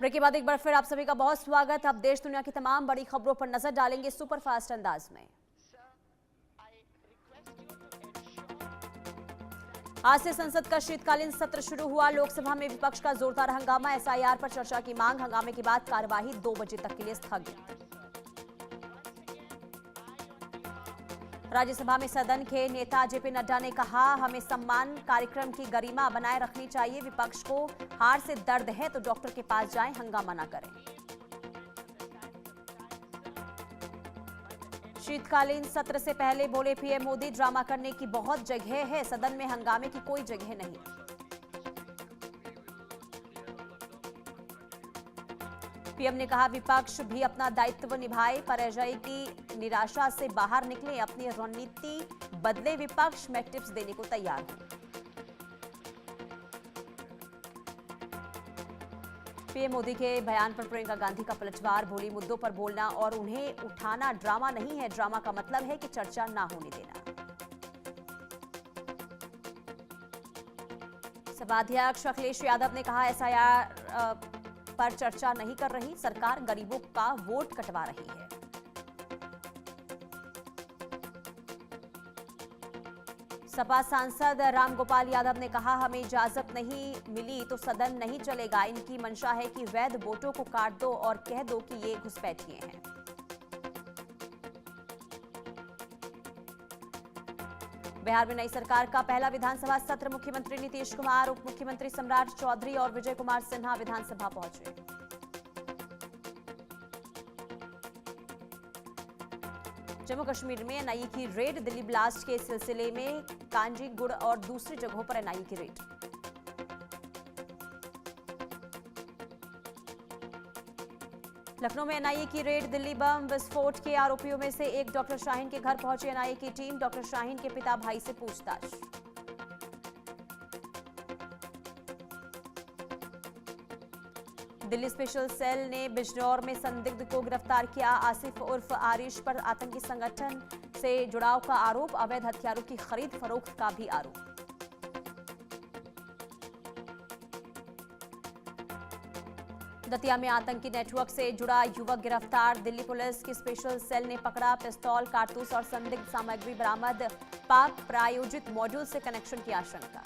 Break के बाद एक बार फिर आप सभी का बहुत स्वागत। अब देश दुनिया की तमाम बड़ी खबरों पर नजर डालेंगे सुपरफास्ट अंदाज में। आज से संसद का शीतकालीन सत्र शुरू हुआ। लोकसभा में विपक्ष का जोरदार हंगामा, एसआईआर पर चर्चा की मांग। हंगामे के बाद कार्यवाही 2 बजे तक के लिए स्थगित। राज्यसभा में सदन के नेता जेपी नड्डा ने कहा, हमें सम्मान कार्यक्रम की गरिमा बनाए रखनी चाहिए। विपक्ष को हार से दर्द है तो डॉक्टर के पास जाएं, हंगामा न करें। शीतकालीन सत्र से पहले बोले पीएम मोदी, ड्रामा करने की बहुत जगह है, सदन में हंगामे की कोई जगह नहीं। पीएम ने कहा, विपक्ष भी अपना दायित्व निभाए, पराजय की निराशा से बाहर निकले, अपनी रणनीति बदले। विपक्ष में टिप्स देने को तैयार है। पीएम मोदी के बयान पर प्रियंका गांधी का पलटवार, बोली मुद्दों पर बोलना और उन्हें उठाना ड्रामा नहीं है। ड्रामा का मतलब है कि चर्चा ना होने देना। सभाध्यक्ष अखिलेश यादव ने कहा, एसआईआर पर चर्चा नहीं कर रही सरकार, गरीबों का वोट कटवा रही है। सपा सांसद रामगोपाल यादव ने कहा, हमें इजाजत नहीं मिली तो सदन नहीं चलेगा। इनकी मंशा है कि वैध वोटों को काट दो और कह दो कि ये घुसपैठिए हैं। बिहार में नई सरकार का पहला विधानसभा सत्र, मुख्यमंत्री नीतीश कुमार, उप मुख्यमंत्री सम्राट चौधरी और विजय कुमार सिन्हा विधानसभा पहुंचे। जम्मू कश्मीर में एनआईए की रेड, दिल्ली ब्लास्ट के सिलसिले में कांजीगुड़ और दूसरी जगहों पर एनआईए की रेड। लखनऊ में एनआईए की रेड, दिल्ली बम विस्फोट के आरोपियों में से एक डॉक्टर शाहीन के घर पहुंची एनआईए की टीम। डॉक्टर शाहीन के पिता भाई से पूछताछ। दिल्ली स्पेशल सेल ने बिजनौर में संदिग्ध को गिरफ्तार किया। आसिफ उर्फ आरिश पर आतंकी संगठन से जुड़ाव का आरोप, अवैध हथियारों की खरीद फरोख्त का भी आरोप। दतिया में आतंकी नेटवर्क से जुड़ा युवक गिरफ्तार। दिल्ली पुलिस की स्पेशल सेल ने पकड़ा। पिस्तौल, कारतूस और संदिग्ध सामग्री बरामद। पाक प्रायोजित मॉड्यूल से कनेक्शन की आशंका।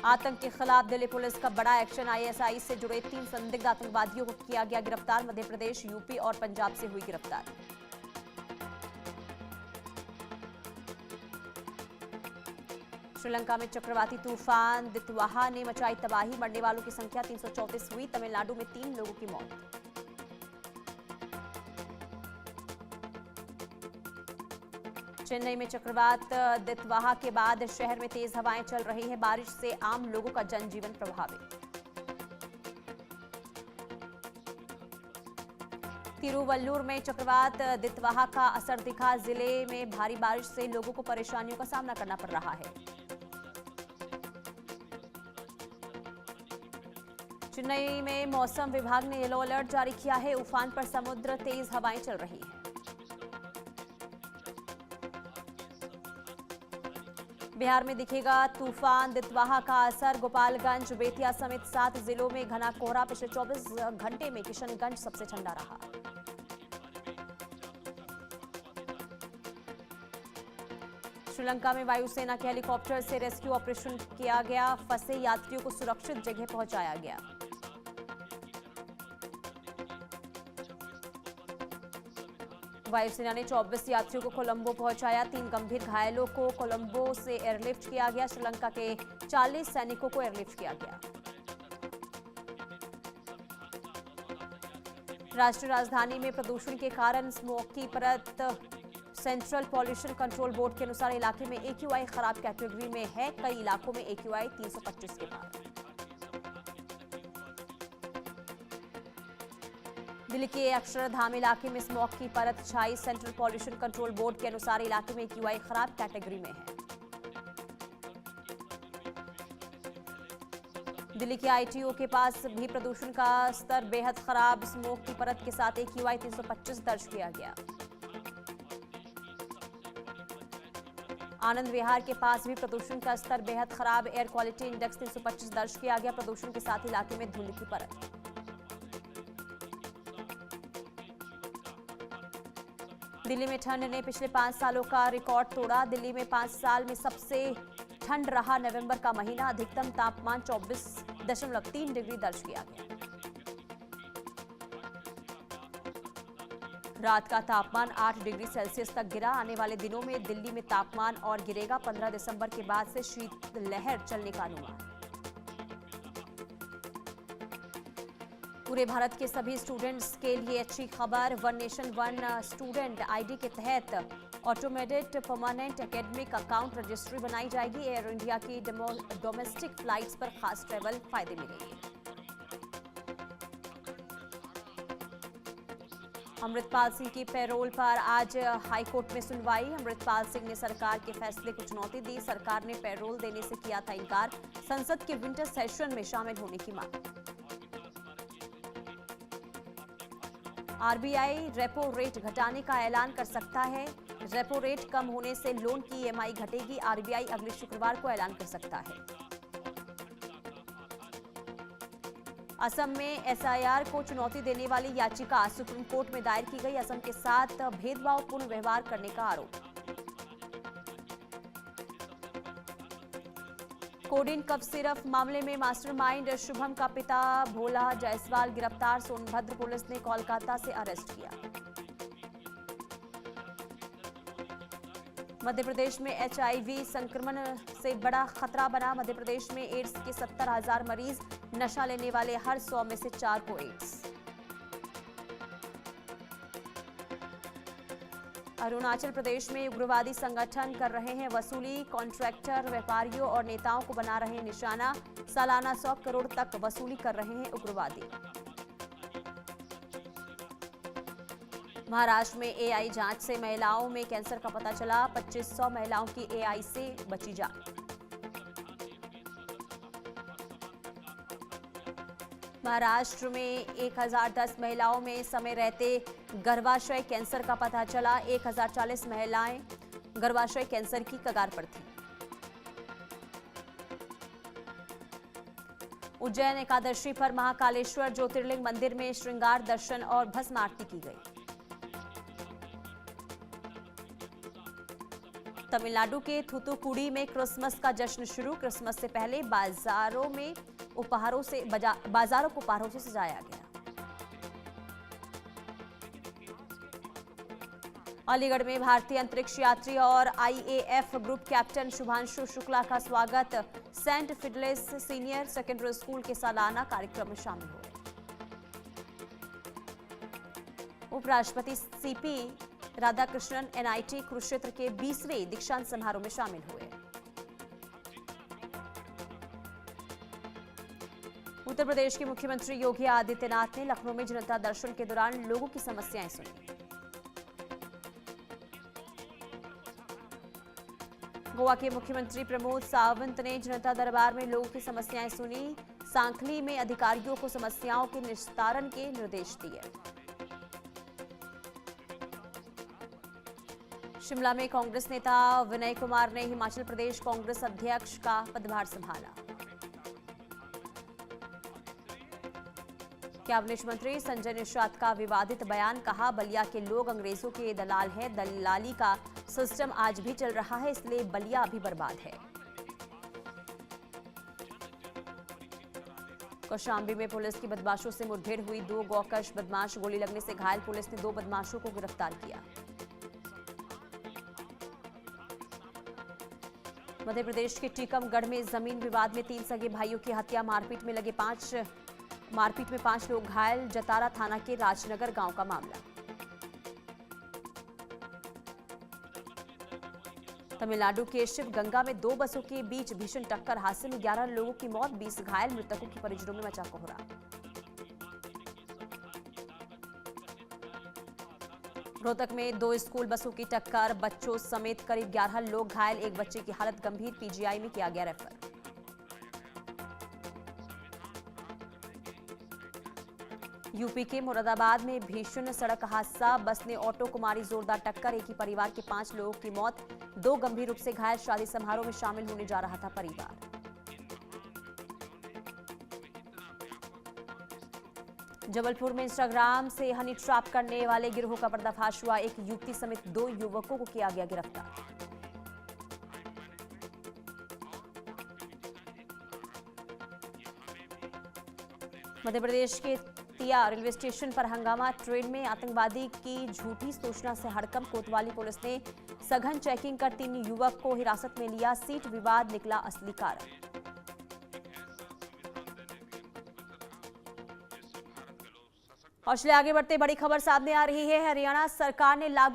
आतंक के खिलाफ दिल्ली पुलिस का बड़ा एक्शन, आईएसआई से जुड़े 3 संदिग्ध आतंकवादियों को किया गया गिरफ्तार। मध्य प्रदेश, यूपी और पंजाब से हुई गिरफ्तार। श्रीलंका में चक्रवाती तूफान दितवाहा ने मचाई तबाही, मरने वालों की संख्या 334 हुई। तमिलनाडु में 3 लोगों की मौत। चेन्नई में चक्रवात दितवाहा के बाद शहर में तेज हवाएं चल रही हैं। बारिश से आम लोगों का जनजीवन प्रभावित। तिरुवल्लुर में चक्रवात दितवाहा का असर दिखा। जिले में भारी बारिश से लोगों को परेशानियों का सामना करना पड़ रहा है। चेन्नई में मौसम विभाग ने येलो अलर्ट जारी किया है। उफान पर समुद्र, तेज हवाएं चल रही हैं। बिहार में दिखेगा तूफान दितवाहा का असर। गोपालगंज, बेतिया समेत 7 जिलों में घना कोहरा। पिछले 24 घंटे में किशनगंज सबसे ठंडा रहा। श्रीलंका में वायुसेना के हेलीकॉप्टर से रेस्क्यू ऑपरेशन किया गया। फंसे यात्रियों को सुरक्षित जगह पहुंचाया गया। वायुसेना ने 24 यात्रियों को कोलंबो पहुंचाया। 3 गंभीर घायलों को कोलंबो से एयरलिफ्ट किया गया। श्रीलंका के 40 सैनिकों को एयरलिफ्ट किया गया। राष्ट्रीय राजधानी में प्रदूषण के कारण स्मोक की परत। सेंट्रल पॉल्यूशन कंट्रोल बोर्ड के अनुसार इलाके में AQI खराब कैटेगरी में है। कई इलाकों में AQI 325 के पार। दिल्ली के अक्षरधाम इलाके में स्मोक की परत छाई। सेंट्रल पॉल्यूशन कंट्रोल बोर्ड के अनुसार इलाके में AQI खराब कैटेगरी में है। दिल्ली के ITO के पास भी प्रदूषण का स्तर बेहद खराब। स्मोक की परत के साथ AQI 325 दर्ज किया गया। आनंद विहार के पास भी प्रदूषण का स्तर बेहद खराब। एयर क्वालिटी इंडेक्स 325 दर्ज किया गया। प्रदूषण के साथ इलाके में धुंध की परत। दिल्ली में ठंड ने पिछले 5 सालों का रिकॉर्ड तोड़ा। दिल्ली में 5 साल में सबसे ठंड रहा नवंबर का महीना। अधिकतम तापमान 24.3 डिग्री दर्ज किया गया। रात का तापमान 8 डिग्री सेल्सियस तक गिरा। आने वाले दिनों में दिल्ली में तापमान और गिरेगा। 15 दिसंबर के बाद से शीतलहर चलने का अनुमान। पूरे भारत के सभी स्टूडेंट्स के लिए अच्छी खबर। One nation one student ID के तहत automated permanent academic account registry बनाई जाएगी। एयर इंडिया की डोमेस्टिक फ्लाइट्स पर खास ट्रैवल फायदे मिलेंगे। अमृतपाल सिंह की पैरोल पर आज हाईकोर्ट में सुनवाई। अमृतपाल सिंह ने सरकार के फैसले को चुनौती दी। सरकार ने पैरोल देने से किया था इनकार। संसद के विंटर सेशन में शामिल होने की मांग। आरबीआई रेपो रेट घटाने का ऐलान कर सकता है। रेपो रेट कम होने से लोन की ईएमआई घटेगी। आरबीआई अगले शुक्रवार को ऐलान कर सकता है। असम में एसआईआर को चुनौती देने वाली याचिका सुप्रीम कोर्ट में दायर की गई। असम के साथ भेदभावपूर्ण व्यवहार करने का आरोप। कोडिन कफ सिरफ मामले में मास्टरमाइंड शुभम का पिता भोला जायसवाल गिरफ्तार। सोनभद्र पुलिस ने कोलकाता से अरेस्ट किया। मध्य प्रदेश में एचआईवी संक्रमण से बड़ा खतरा बना। मध्य प्रदेश में एड्स के 70,000 मरीज। नशा लेने वाले हर 100 में से 4 को एड्स। अरुणाचल प्रदेश में उग्रवादी संगठन कर रहे हैं वसूली। कॉन्ट्रैक्टर, व्यापारियों और नेताओं को बना रहे हैं निशाना। सालाना 100 करोड़ तक वसूली कर रहे हैं उग्रवादी। महाराष्ट्र में एआई जांच से महिलाओं में कैंसर का पता चला। 2500 महिलाओं की एआई से बची जान। महाराष्ट्र में 1010 महिलाओं में समय रहते गर्भाशय कैंसर का पता चला। 1040 महिलाएं गर्भाशय कैंसर की कगार पर थीं। उज्जैन एकादशी पर महाकालेश्वर ज्योतिर्लिंग मंदिर में श्रृंगार दर्शन और भस्म आरती की गई। तमिलनाडु के थूथुकुडी में क्रिसमस का जश्न शुरू। क्रिसमस से पहले बाजारों को उपहारों से सजाया गया। अलीगढ़ में भारतीय अंतरिक्ष यात्री और IAF group captain Shubhanshu Shukla का स्वागत। सेंट फिडलेस सीनियर सेकेंडरी स्कूल के सालाना कार्यक्रम में शामिल हुए। उपराष्ट्रपति सीपी राधाकृष्णन एनआईटी कुरुक्षेत्र के 20वें दीक्षांत समारोह में शामिल हुए। उत्तर प्रदेश के मुख्यमंत्री योगी आदित्यनाथ ने लखनऊ में जनता दर्शन के दौरान लोगों की समस्याएं सुनी। गोवा के मुख्यमंत्री प्रमोद सावंत ने जनता दरबार में लोगों की समस्याएं सुनी। सांखली में अधिकारियों को समस्याओं के निस्तारण के निर्देश दिए। शिमला में कांग्रेस नेता विनय कुमार ने हिमाचल प्रदेश कांग्रेस अध्यक्ष का पदभार संभाला। कैबिनेट मंत्री संजय निषाद का विवादित बयान। कहा, बलिया के लोग अंग्रेजों के दलाल हैं। दलाली का सिस्टम आज भी चल रहा है, इसलिए बलिया भी बर्बाद है। कौशाम्बी में पुलिस की बदमाशों से मुठभेड़ हुई। 2 गौकश बदमाश गोली लगने से घायल। पुलिस ने 2 बदमाशों को गिरफ्तार किया। मध्य प्रदेश के टीकमगढ़ में जमीन विवाद में 3 सगे भाइयों की हत्या। मारपीट में 5 लोग घायल। जतारा थाना के राजनगर गांव का मामला। तमिलनाडु के शिवगंगा में 2 बसों के बीच भीषण टक्कर। हादसे में 11 लोगों की मौत, 20 घायल। मृतकों के परिजनों में मचा कोहरा। रोहतक में 2 स्कूल बसों की टक्कर। बच्चों समेत करीब 11 लोग घायल। एक बच्चे की हालत गंभीर। पीजीआई में किया गया रेफर। यूपी के मुरादाबाद में भीषण सड़क हादसा। बस ने ऑटो को मारी जोरदार टक्कर। एक ही परिवार के 5 लोगों की मौत। 2 गंभीर रूप से घायल। शादी समारोह में शामिल होने जा रहा था परिवार। जबलपुर में इंस्टाग्राम से हनी ट्रैप करने वाले गिरोह का पर्दाफाश हुआ। एक युवती समेत 2 युवकों को किया गया गिरफ्तार। मध्य प्रदेश के तिया रेलवे स्टेशन पर हंगामा। ट्रेन में आतंकवादी की झूठी सूचना से हड़कंप। कोतवाली पुलिस ने सघन चेकिंग कर 3 युवक को हिरासत में लिया। सीट विवाद निकला असली कारण। और चलिए आगे बढ़ते, बड़ी खबर सामने आ रही है। हरियाणा सरकार ने लागू